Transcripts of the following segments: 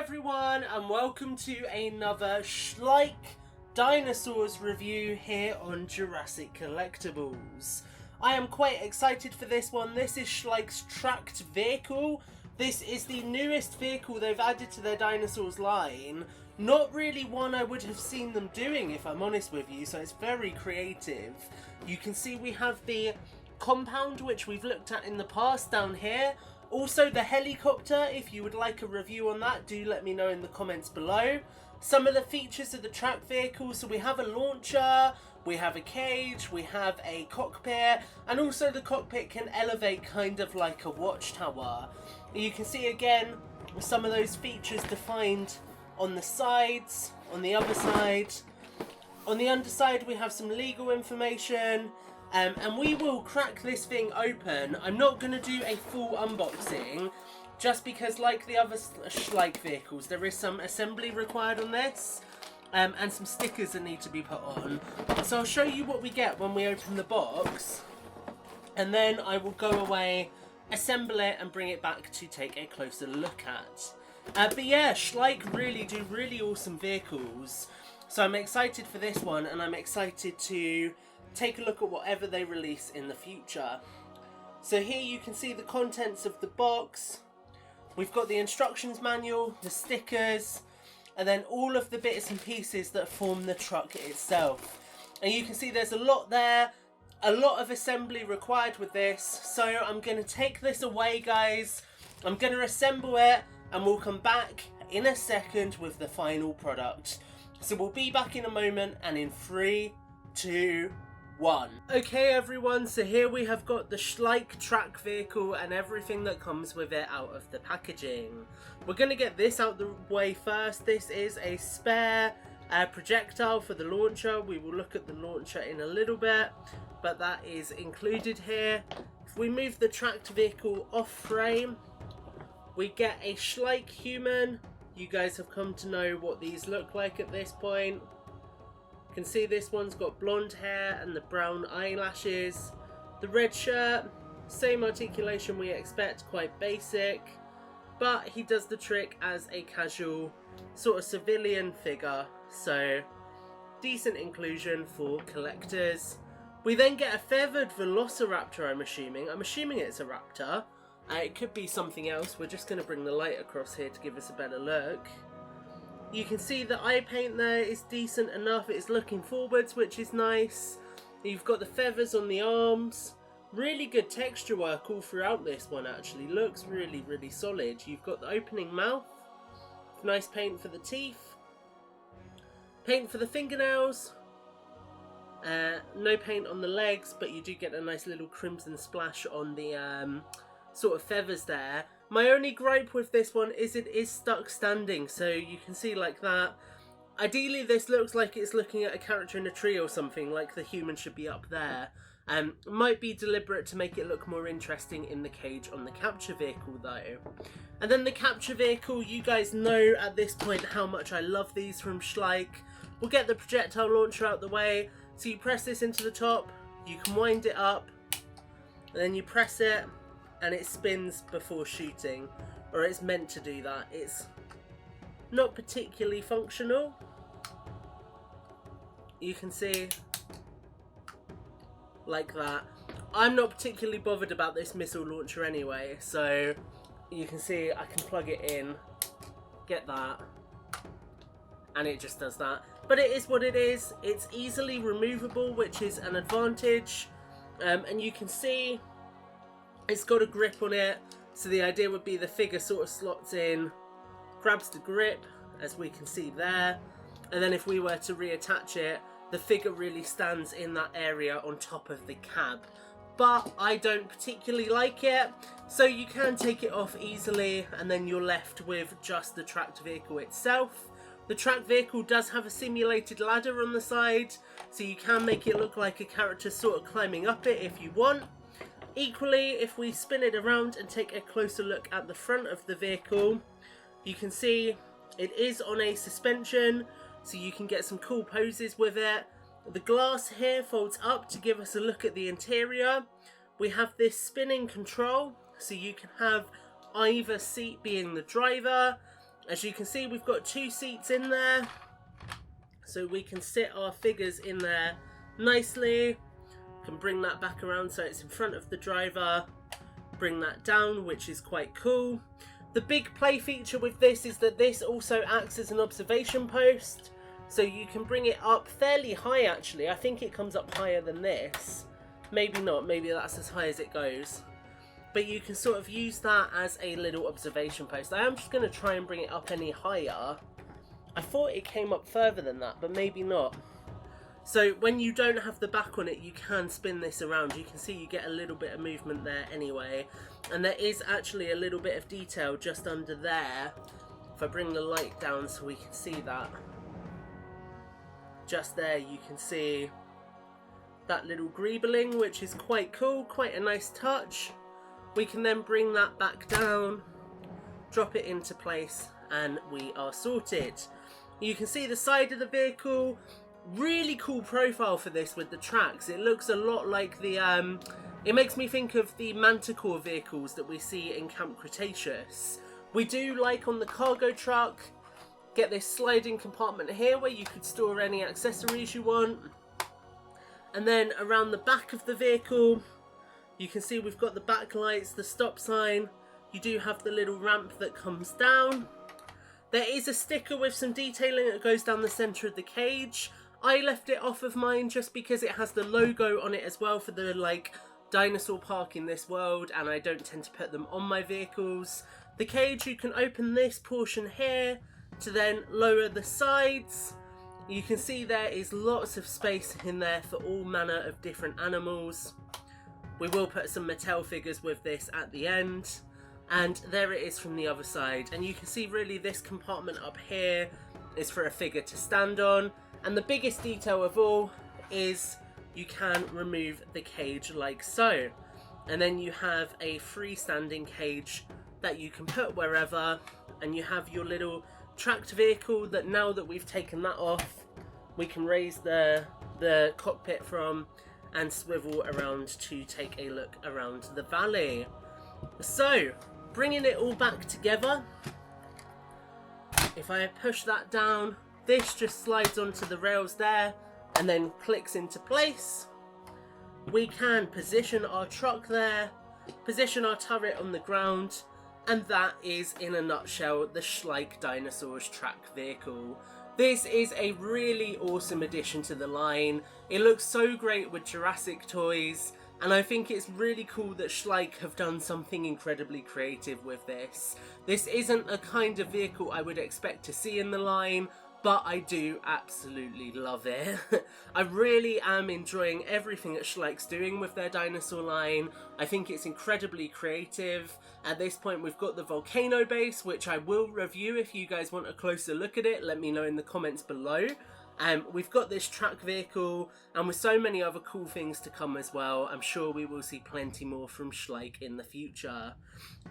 everyone, and welcome to another Schleich Dinosaurs review here on Jurassic Collectibles. I am quite excited for this one. This is Schleich's tracked vehicle. This is the newest vehicle they've added to their dinosaurs line. Not really one I would have seen them doing, if I'm honest with you, so it's very creative. You can see we have the compound, which we've looked at in the past, down here. Also the helicopter. If you would like a review on that, do let me know in the comments below. Some of the features of the track vehicle, so we have a launcher, we have a cage, we have a cockpit, and also the cockpit can elevate kind of like a watchtower. You can see again some of those features defined on the sides, on the other side. On the underside we have some legal information. And we will crack this thing open. I'm not going to do a full unboxing, just because like the other Schleich vehicles, there is some assembly required on this, and some stickers that need to be put on. So I'll show you what we get when we open the box, and then I will go away, assemble it, and bring it back to take a closer look at. But yeah, Schleich really do really awesome vehicles, so I'm excited for this one, and I'm excited to take a look at whatever they release in the future. So here you can see the contents of the box. We've got the instructions manual, the stickers, and then all of the bits and pieces that form the truck itself. And you can see there's a lot there, a lot of assembly required with this. So I'm going to take this away, guys. I'm going to assemble it, and we'll come back in a second with the final product. So we'll be back in a moment, and in 3, 2, 1. Okay everyone, so here we have got the Schleich track vehicle and everything that comes with it out of the packaging. We're going to get this out the way first. This is a spare projectile for the launcher. We will look at the launcher in a little bit, but that is included here. If we move the tracked vehicle off frame, we get a Schleich human. You guys have come to know what these look like at this point. You can see this one's got blonde hair and the brown eyelashes. The red shirt, same articulation we expect, quite basic. But he does the trick as a casual sort of civilian figure. So decent inclusion for collectors. We then get a feathered velociraptor, I'm assuming. I'm assuming it's a raptor. It could be something else. We're just going to bring the light across here to give us a better look. You can see the eye paint there is decent enough. It's looking forwards, which is nice. You've got the feathers on the arms. Really good texture work all throughout this one, actually. Looks really, really solid. You've got the opening mouth. Nice paint for the teeth. Paint for the fingernails. No paint on the legs, but you do get a nice little crimson splash on the sort of feathers there. My only gripe with this one is it is stuck standing, so you can see like that. Ideally this looks like it's looking at a character in a tree or something, like the human should be up there. Might be deliberate to make it look more interesting in the cage on the capture vehicle though. And then the capture vehicle, you guys know at this point how much I love these from Schleich. We'll get the projectile launcher out the way. So you press this into the top, you can wind it up, and then you press it, and it spins before shooting, or it's meant to do that. It's not particularly functional. You can see like that. I'm not particularly bothered about this missile launcher anyway, so you can see I can plug it in, get that, and it just does that. But it is what it is. It's easily removable, which is an advantage, and you can see it's got a grip on it, so the idea would be the figure sort of slots in, grabs the grip, as we can see there, and then if we were to reattach it, the figure really stands in that area on top of the cab. But I don't particularly like it, so you can take it off easily, and then you're left with just the tracked vehicle itself. The tracked vehicle does have a simulated ladder on the side, so you can make it look like a character sort of climbing up it if you want. Equally, if we spin it around and take a closer look at the front of the vehicle, you can see it is on a suspension, so you can get some cool poses with it. The glass here folds up to give us a look at the interior. We have this spinning control, so you can have either seat being the driver, As you can see, we've got 2 seats in there, so we can sit our figures in there nicely. Can bring that back around so it's in front of the driver, bring that down, which is quite cool. The big play feature with this is that this also acts as an observation post, so you can bring it up fairly high actually. I think it comes up higher than this. Maybe not, maybe that's as high as it goes. But you can sort of use that as a little observation post. I am just going to try and bring it up any higher. I thought it came up further than that, but maybe not. So when you don't have the back on it, you can spin this around. You can see you get a little bit of movement there anyway. And there is actually a little bit of detail just under there. If I bring the light down so we can see that. Just there you can see that little greebling, which is quite cool, quite a nice touch. We can then bring that back down, drop it into place, and we are sorted. You can see the side of the vehicle. Really cool profile for this with the tracks. It looks a lot like the it makes me think of the Manticore vehicles that we see in Camp Cretaceous. We do, like on the cargo truck, get this sliding compartment here where you could store any accessories you want. And then around the back of the vehicle, you can see we've got the backlights, the stop sign. You do have the little ramp that comes down. There is a sticker with some detailing that goes down the centre of the cage. I left it off of mine just because it has the logo on it as well for the like dinosaur park in this world, and I don't tend to put them on my vehicles. The cage, you can open this portion here to then lower the sides. You can see there is lots of space in there for all manner of different animals. We will put some Mattel figures with this at the end. And there it is from the other side. And you can see really this compartment up here is for a figure to stand on. And the biggest detail of all is you can remove the cage like so. And then you have a freestanding cage that you can put wherever. And you have your little tracked vehicle that now that we've taken that off, we can raise the cockpit from and swivel around to take a look around the valley. So, bringing it all back together, if I push that down, this just slides onto the rails there and then clicks into place. We can position our truck there, position our turret on the ground, and that is in a nutshell the Schleich Dinosaurs track vehicle. This is a really awesome addition to the line. It looks so great with Jurassic toys, and I think it's really cool that Schleich have done something incredibly creative with this. This isn't a kind of vehicle I would expect to see in the line, but I do absolutely love it. I really am enjoying everything that Schleich's doing with their dinosaur line. I think it's incredibly creative. At this point we've got the volcano base, which I will review if you guys want a closer look at it. Let me know in the comments below. We've got this track vehicle, and with so many other cool things to come as well, I'm sure we will see plenty more from Schleich in the future.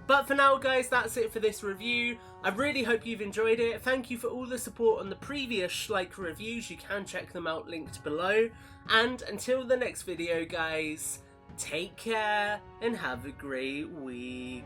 But for now guys, that's it for this review. I really hope you've enjoyed it. Thank you for all the support on the previous Schleich reviews. You can check them out linked below. And until the next video guys, take care and have a great week.